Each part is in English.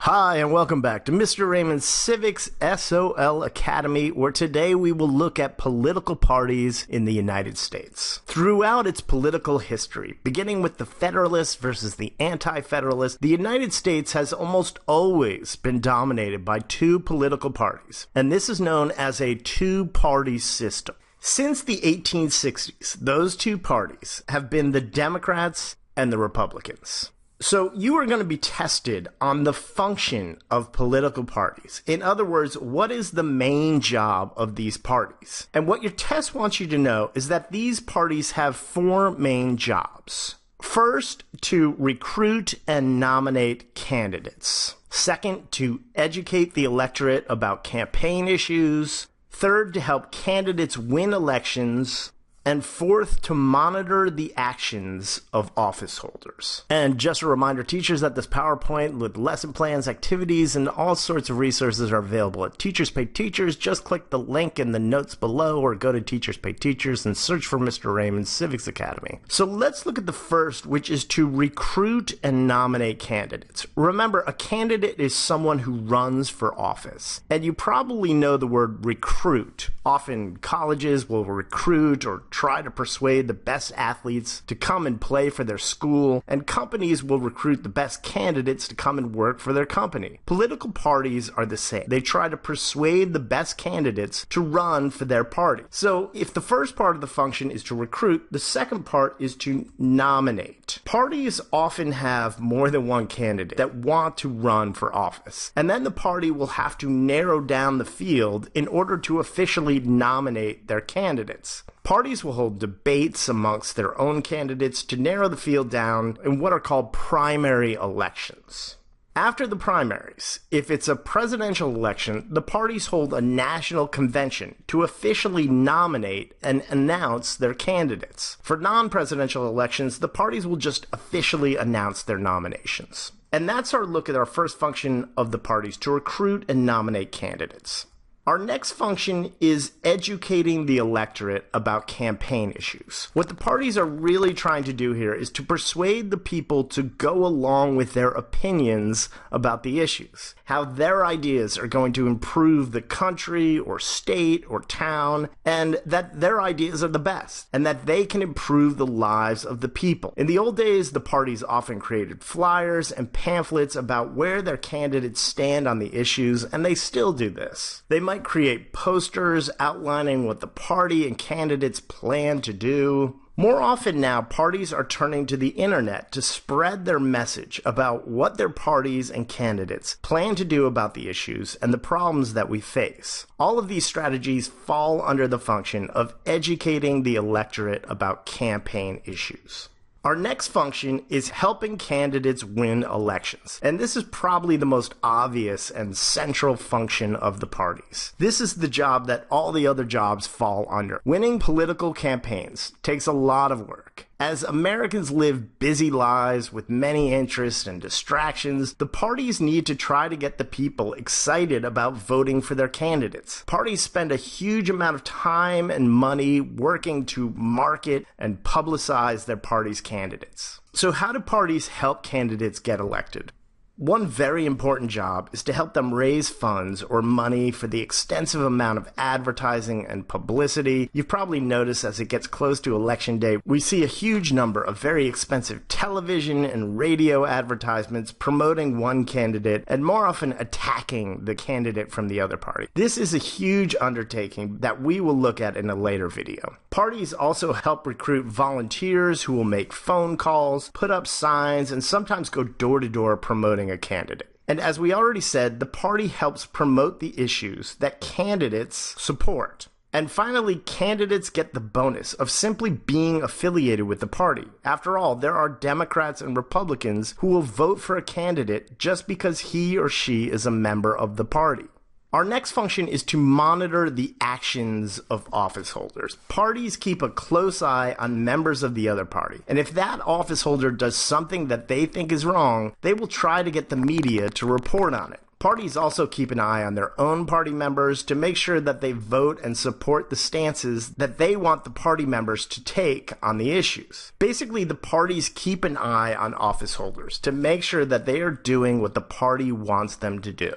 Hi, and welcome back to Mr. Raymond's Civics SOL Academy, where today we will look at political parties in the United States. Throughout its political history, beginning with the Federalists versus the Anti-Federalists, the United States has almost always been dominated by two political parties, and this is known as a two-party system. Since the 1860s, those two parties have been the Democrats and the Republicans. So you are going to be tested on the function of political parties. In other words, what is the main job of these parties? And what your test wants you to know is that these parties have four main jobs. First, to recruit and nominate candidates. Second, to educate the electorate about campaign issues. Third, to help candidates win elections. And fourth, to monitor the actions of office holders. And just a reminder, teachers, that this PowerPoint with lesson plans, activities, and all sorts of resources are available at Teachers Pay Teachers. Just click the link in the notes below or go to Teachers Pay Teachers and search for Mr. Raymond's Civics Academy. So let's look at the first, which is to recruit and nominate candidates. Remember, a candidate is someone who runs for office. And you probably know the word recruit. Often colleges will recruit or try to persuade the best athletes to come and play for their school, and companies will recruit the best candidates to come and work for their company. Political parties are the same. They try to persuade the best candidates to run for their party. So if the first part of the function is to recruit, the second part is to nominate. Parties often have more than one candidate that want to run for office, and then the party will have to narrow down the field in order to officially nominate their candidates. Parties will hold debates amongst their own candidates to narrow the field down in what are called primary elections. After the primaries, if it's a presidential election, the parties hold a national convention to officially nominate and announce their candidates. For non-presidential elections, the parties will just officially announce their nominations. And that's our look at our first function of the parties, to recruit and nominate candidates. Our next function is educating the electorate about campaign issues. What the parties are really trying to do here is to persuade the people to go along with their opinions about the issues, how their ideas are going to improve the country or state or town, and that their ideas are the best, and that they can improve the lives of the people. In the old days, the parties often created flyers and pamphlets about where their candidates stand on the issues, and they still do this. They might create posters outlining what the party and candidates plan to do. More often now, parties are turning to the internet to spread their message about what their parties and candidates plan to do about the issues and the problems that we face. All of these strategies fall under the function of educating the electorate about campaign issues. Our next function is helping candidates win elections, and this is probably the most obvious and central function of the parties. This is the job that all the other jobs fall under. Winning political campaigns takes a lot of work. As Americans live busy lives with many interests and distractions, the parties need to try to get the people excited about voting for their candidates. Parties spend a huge amount of time and money working to market and publicize their party's candidates. So how do parties help candidates get elected? One very important job is to help them raise funds or money for the extensive amount of advertising and publicity. You've probably noticed as it gets close to election day, we see a huge number of very expensive television and radio advertisements promoting one candidate and more often attacking the candidate from the other party. This is a huge undertaking that we will look at in a later video. Parties also help recruit volunteers who will make phone calls, put up signs, and sometimes go door to door promoting a candidate. And as we already said, the party helps promote the issues that candidates support. And finally, candidates get the bonus of simply being affiliated with the party. After all, there are Democrats and Republicans who will vote for a candidate just because he or she is a member of the party. Our next function is to monitor the actions of office holders. Parties keep a close eye on members of the other party, and if that office holder does something that they think is wrong, they will try to get the media to report on it. Parties also keep an eye on their own party members to make sure that they vote and support the stances that they want the party members to take on the issues. Basically, the parties keep an eye on office holders to make sure that they are doing what the party wants them to do.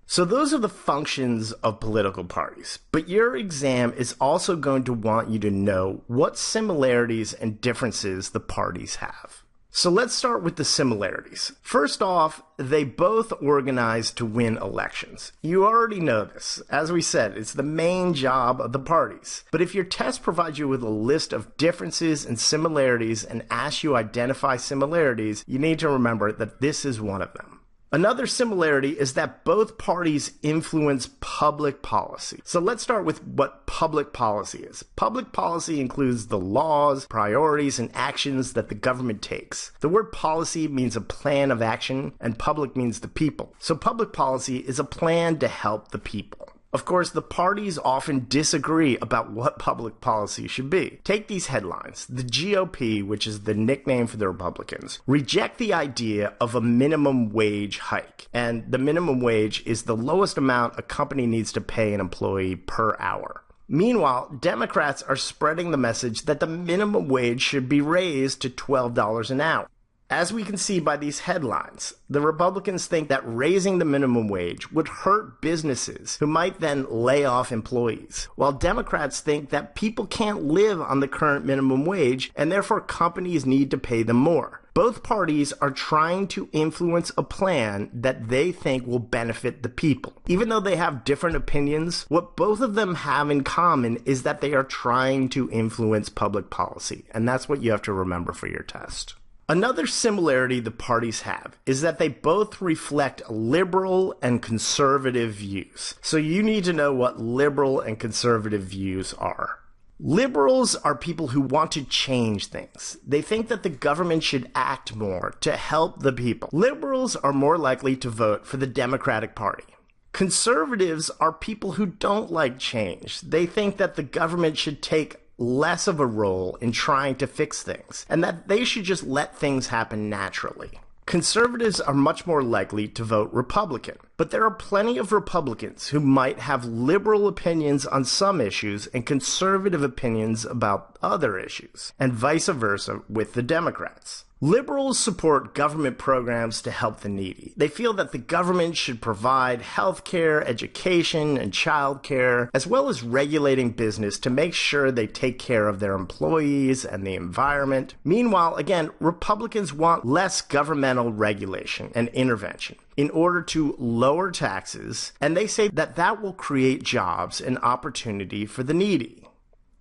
So those are the functions of political parties, but your exam is also going to want you to know what similarities and differences the parties have. So let's start with the similarities. First off, they both organize to win elections. You already know this. As we said, it's the main job of the parties. But if your test provides you with a list of differences and similarities and asks you identify similarities, you need to remember that this is one of them. Another similarity is that both parties influence public policy. So let's start with what public policy is. Public policy includes the laws, priorities, and actions that the government takes. The word policy means a plan of action, and public means the people. So public policy is a plan to help the people. Of course, the parties often disagree about what public policy should be. Take these headlines. The GOP, which is the nickname for the Republicans, reject the idea of a minimum wage hike. And the minimum wage is the lowest amount a company needs to pay an employee per hour. Meanwhile, Democrats are spreading the message that the minimum wage should be raised to $12 an hour. As we can see by these headlines, the Republicans think that raising the minimum wage would hurt businesses who might then lay off employees, while Democrats think that people can't live on the current minimum wage and therefore companies need to pay them more. Both parties are trying to influence a plan that they think will benefit the people. Even though they have different opinions, what both of them have in common is that they are trying to influence public policy, and that's what you have to remember for your test. Another similarity the parties have is that they both reflect liberal and conservative views. So you need to know what liberal and conservative views are. Liberals are people who want to change things. They think that the government should act more to help the people. Liberals are more likely to vote for the Democratic Party. Conservatives are people who don't like change. They think that the government should take less of a role in trying to fix things, and that they should just let things happen naturally. Conservatives are much more likely to vote Republican, but there are plenty of Republicans who might have liberal opinions on some issues and conservative opinions about other issues, and vice versa with the Democrats. Liberals support government programs to help the needy. They feel that the government should provide health care, education, and child care, as well as regulating business to make sure they take care of their employees and the environment. Meanwhile, again, Republicans want less governmental regulation and intervention in order to lower taxes, and they say that that will create jobs and opportunity for the needy.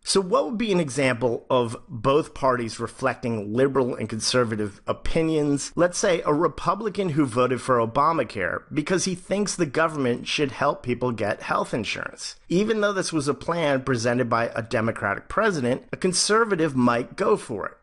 So what would be an example of both parties reflecting liberal and conservative opinions? Let's say a Republican who voted for Obamacare because he thinks the government should help people get health insurance. Even though this was a plan presented by a Democratic president, a conservative might go for it.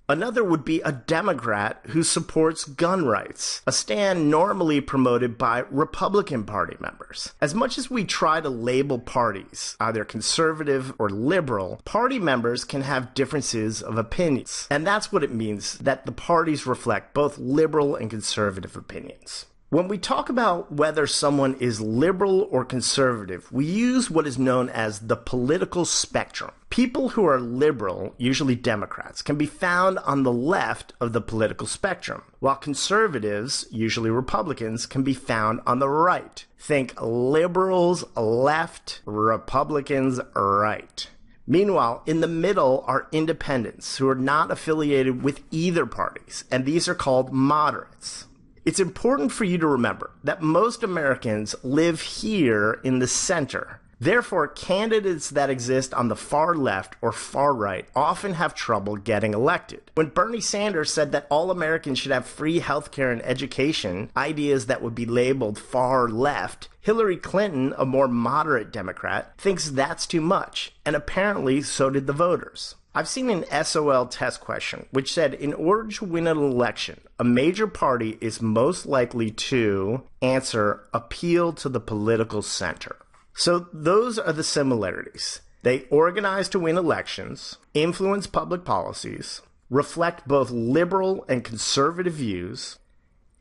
Another would be a Democrat who supports gun rights, a stand normally promoted by Republican Party members. As much as we try to label parties, either conservative or liberal, party members can have differences of opinions. And that's what it means that the parties reflect both liberal and conservative opinions. When we talk about whether someone is liberal or conservative, we use what is known as the political spectrum. People who are liberal, usually Democrats, can be found on the left of the political spectrum, while conservatives, usually Republicans, can be found on the right. Think liberals left, Republicans right. Meanwhile, in the middle are independents who are not affiliated with either parties, and these are called moderates. It's important for you to remember that most Americans live here in the center. Therefore, candidates that exist on the far left or far right often have trouble getting elected. When Bernie Sanders said that all Americans should have free healthcare and education, ideas that would be labeled far left, Hillary Clinton, a more moderate Democrat, thinks that's too much, and apparently so did the voters. I've seen an SOL test question which said in order to win an election, a major party is most likely to answer appeal to the political center. So those are the similarities. They organize to win elections, influence public policies, reflect both liberal and conservative views,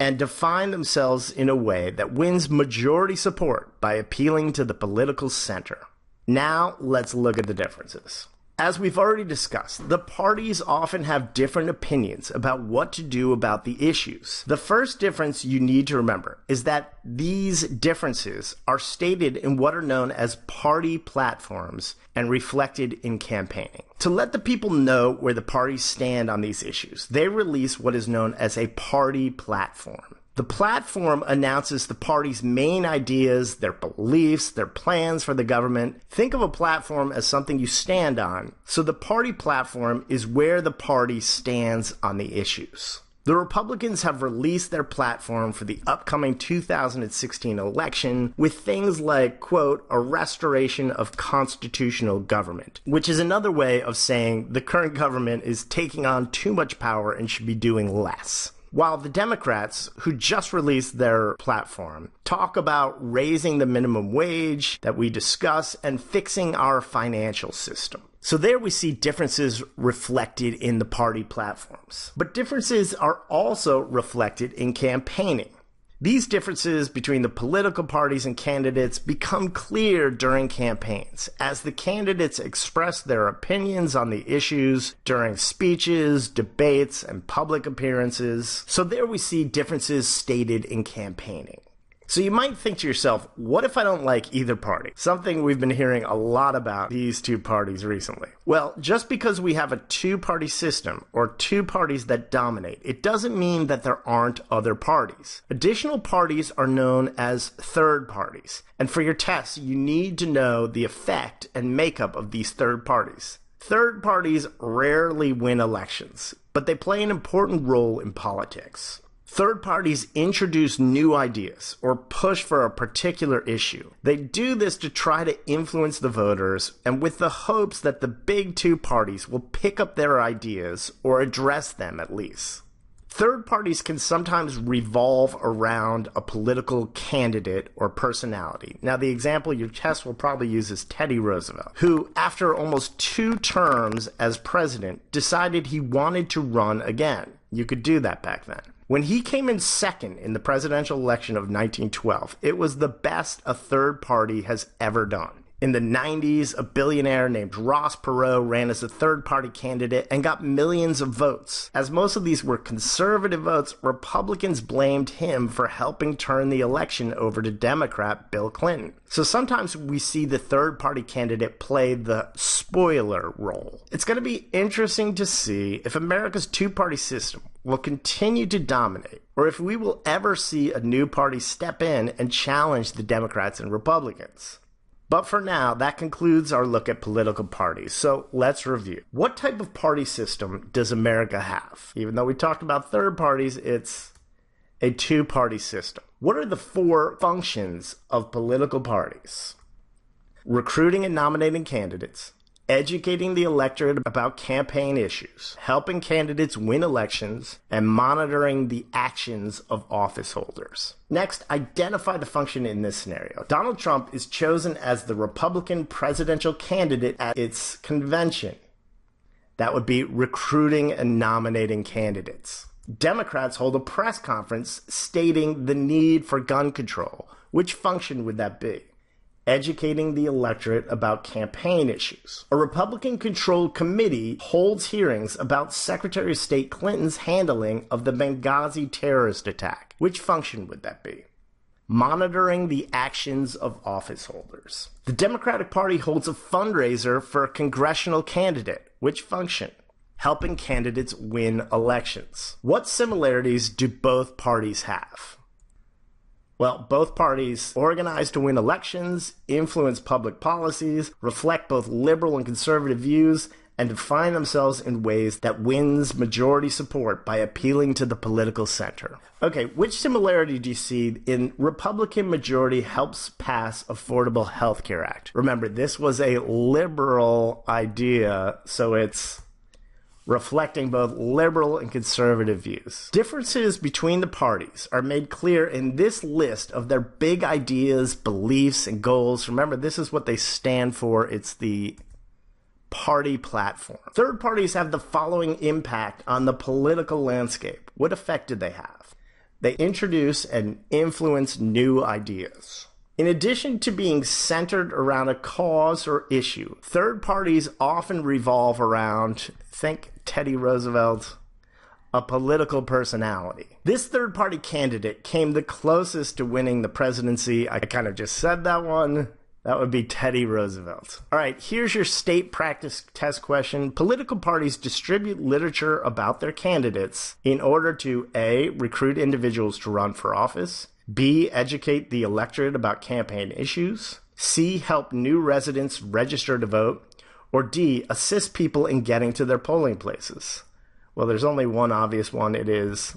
and define themselves in a way that wins majority support by appealing to the political center. Now, let's look at the differences. As we've already discussed, the parties often have different opinions about what to do about the issues. The first difference you need to remember is that these differences are stated in what are known as party platforms and reflected in campaigning. To let the people know where the parties stand on these issues, they release what is known as a party platform. The platform announces the party's main ideas, their beliefs, their plans for the government. Think of a platform as something you stand on, so the party platform is where the party stands on the issues. The Republicans have released their platform for the upcoming 2016 election with things like, quote, a restoration of constitutional government, which is another way of saying the current government is taking on too much power and should be doing less. While the Democrats, who just released their platform, talk about raising the minimum wage that we discuss and fixing our financial system. So there we see differences reflected in the party platforms. But differences are also reflected in campaigning. These differences between the political parties and candidates become clear during campaigns, as the candidates express their opinions on the issues during speeches, debates, and public appearances. So there we see differences stated in campaigning. So you might think to yourself, what if I don't like either party? Something we've been hearing a lot about these two parties recently. Well, just because we have a two-party system or two parties that dominate, it doesn't mean that there aren't other parties. Additional parties are known as third parties. And for your tests, you need to know the effect and makeup of these third parties. Third parties rarely win elections, but they play an important role in politics. Third parties introduce new ideas or push for a particular issue. They do this to try to influence the voters and with the hopes that the big two parties will pick up their ideas or address them at least. Third parties can sometimes revolve around a political candidate or personality. Now, the example your test will probably use is Teddy Roosevelt, who, after almost 2 terms as president, decided he wanted to run again. You could do that back then. When he came in second in the presidential election of 1912, it was the best a third party has ever done. In the 90s, a billionaire named Ross Perot ran as a third-party candidate and got millions of votes. As most of these were conservative votes, Republicans blamed him for helping turn the election over to Democrat Bill Clinton. So sometimes we see the third-party candidate play the spoiler role. It's going to be interesting to see if America's two-party system will continue to dominate, or if we will ever see a new party step in and challenge the Democrats and Republicans. But for now, that concludes our look at political parties. So let's review. What type of party system does America have? Even though we talked about third parties, it's a two-party system. What are the 4 functions of political parties? Recruiting and nominating candidates, educating the electorate about campaign issues, helping candidates win elections, and monitoring the actions of office holders. Next, identify the function in this scenario. Donald Trump is chosen as the Republican presidential candidate at its convention. That would be recruiting and nominating candidates. Democrats hold a press conference stating the need for gun control. Which function would that be? Educating the electorate about campaign issues. A Republican-controlled committee holds hearings about Secretary of State Clinton's handling of the Benghazi terrorist attack. Which function would that be? Monitoring the actions of office holders. The Democratic Party holds a fundraiser for a congressional candidate. Which function? Helping candidates win elections. What similarities do both parties have? Well, both parties organize to win elections, influence public policies, reflect both liberal and conservative views, and define themselves in ways that wins majority support by appealing to the political center. Okay, which similarity do you see in Republican majority helps pass Affordable Health Care Act? Remember, this was a liberal idea, so it's reflecting both liberal and conservative views. Differences between the parties are made clear in this list of their big ideas, beliefs, and goals. Remember, this is what they stand for. It's the party platform. Third parties have the following impact on the political landscape. What effect do they have? They introduce and influence new ideas. In addition to being centered around a cause or issue, third parties often revolve around, think Teddy Roosevelt, a political personality. This third-party candidate came the closest to winning the presidency. I kind of just said that one. That would be Teddy Roosevelt. All right, here's your state practice test question. Political parties distribute literature about their candidates in order to A, recruit individuals to run for office, B, educate the electorate about campaign issues, C, help new residents register to vote, or D, assist people in getting to their polling places. Well, there's only one obvious one. It is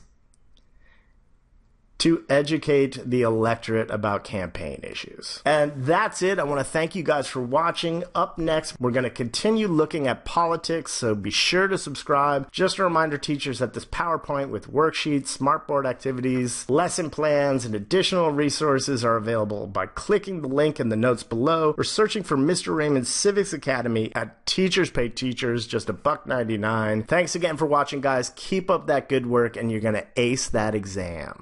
to educate the electorate about campaign issues. And that's it. I want to thank you guys for watching. Up next, we're going to continue looking at politics, so be sure to subscribe. Just a reminder, teachers, that this PowerPoint with worksheets, smartboard activities, lesson plans, and additional resources are available by clicking the link in the notes below or searching for Mr. Raymond's Civics Academy at Teachers Pay Teachers, just $1.99. Thanks again for watching, guys. Keep up that good work, and you're going to ace that exam.